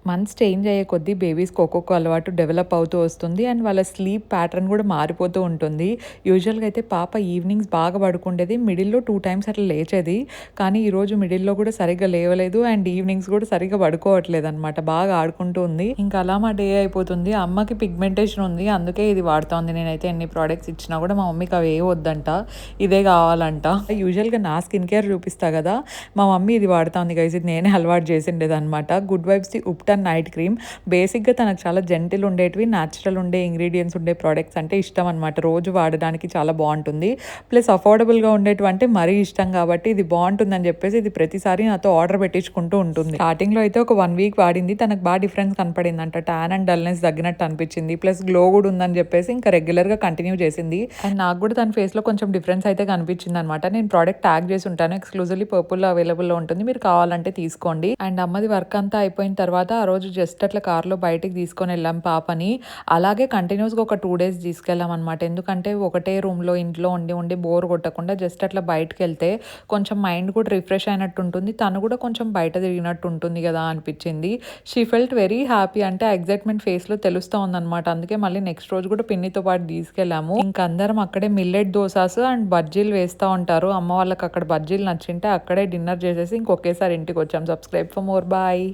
Months change అయ్యే కొద్దీ బేబీస్కి ఒక్కొక్క అలవాటు డెవలప్ అవుతూ వస్తుంది అండ్ వాళ్ళ స్లీప్ ప్యాటర్న్ కూడా మారిపోతూ ఉంటుంది. యూజువల్గా అయితే పాప ఈవినింగ్స్ బాగా పడుకుండేది, మిడిల్లో 2 టైమ్స్ అట్లా లేచేది. కానీ ఈరోజు మిడిల్లో కూడా సరిగ్గా లేవలేదు అండ్ ఈవినింగ్స్ కూడా సరిగ్గా పడుకోవట్లేదు అనమాట, బాగా ఆడుకుంటూ ఉంది. ఇంకా అలా మా డే అయిపోతుంది. అమ్మకి పిగ్మెంటేషన్ ఉంది, అందుకే ఇది వాడుతోంది. నేనైతే ఎన్ని ప్రోడక్ట్స్ ఇచ్చినా కూడా మా మమ్మీకి అవి ఏ వద్దంట, ఇదే కావాలంట. యూజువల్గా నా స్కిన్ కేర్ చూపిస్తా కదా, మా మమ్మీ ఇది వాడుతోంది గైస్. ఇది నేనే అలవాటు చేసిండేది అనమాట. గుడ్ వైబ్స్ది ఉప్టన్ నైట్ క్రీమ్. బేసిక్గా తనకు చాలా జెంటిల్ ఉండేటివి, న్యాచురల్ ఉండే ఇంగ్రీడియంట్స్ ఉండే ప్రోడక్ట్స్ అంటే ఇష్టం అనమాట. రోజు వాడడానికి చాలా బాగుంటుంది. ప్లస్ అఫోర్డబుల్గా ఉండేటివి అంటే మరీ ఇష్టం కాబట్టి ఇది బాగుంటుందని చెప్పేసి ఇది ప్రతిసారి నాతో ఆర్డర్ పెట్టించుకుంటూ ఉంటుంది. స్టార్టింగ్లో అయితే ఒక 1 వీక్ వాడింది, తనకు బాగా డిఫరెన్స్ కనపడింది అంట. ట్యాన్ అండ్ డల్నెస్ తగ్గినట్టు అనిపించింది, ప్లస్ గ్లో కూడా ఉందని చెప్పేసి ఇంకా రెగ్యులర్గా కంటిన్యూ చేసింది. అండ్ నాకు కూడా తన ఫేస్లో కొంచెం డిఫరెన్స్ అయితే కనిపించింది అనమాట. నేను ప్రోడక్ట్ ట్యాగ్ చేసి ఉంటాను, ఎక్స్క్లూజివ్లీ పర్పుల్లో అవైలబుల్లో ఉంటుంది, మీరు కావాలంటే తీసుకోండి. అండ్ అమ్మది వర్క్ అంతా అయిపోయిన తర్వాత ఆ రోజు జస్ట్ అట్లా కార్లో బయటికి తీసుకొని వెళ్ళాం పాపని. అలాగే కంటిన్యూస్గా ఒక 2 days తీసుకెళ్ళాం అనమాట. ఎందుకంటే ఒకటే రూమ్లో ఇంట్లో ఉండి ఉండి బోర్ కొట్టకుండా జస్ట్ అట్లా బయటకు వెళ్తే కొంచెం మైండ్ కూడా రిఫ్రెష్ అయినట్టు ఉంటుంది, తను కూడా కొంచెం బయట తిరిగినట్టు ఉంటుంది కదా అనిపించింది. షీ ఫెల్ట్ వెరీ హ్యాపీ, అంటే ఎగ్జైట్మెంట్ ఫేస్లో తెలుస్తూ ఉందన్నమాట. అందుకే మళ్ళీ నెక్స్ట్ రోజు కూడా పిన్నితో పాటు తీసుకెళ్ళాము. ఇంకా అందరం అక్కడే మిల్లెట్ దోసాస్ అండ్ బజ్జీలు వేస్తూ ఉంటారు. అమ్మ వాళ్ళకి అక్కడ బజ్జీలు నచ్చింటే అక్కడే డిన్నర్ చేసేసి ఇంకొకేసారి ఇంటికి వచ్చాం. Subscribe for more, bye.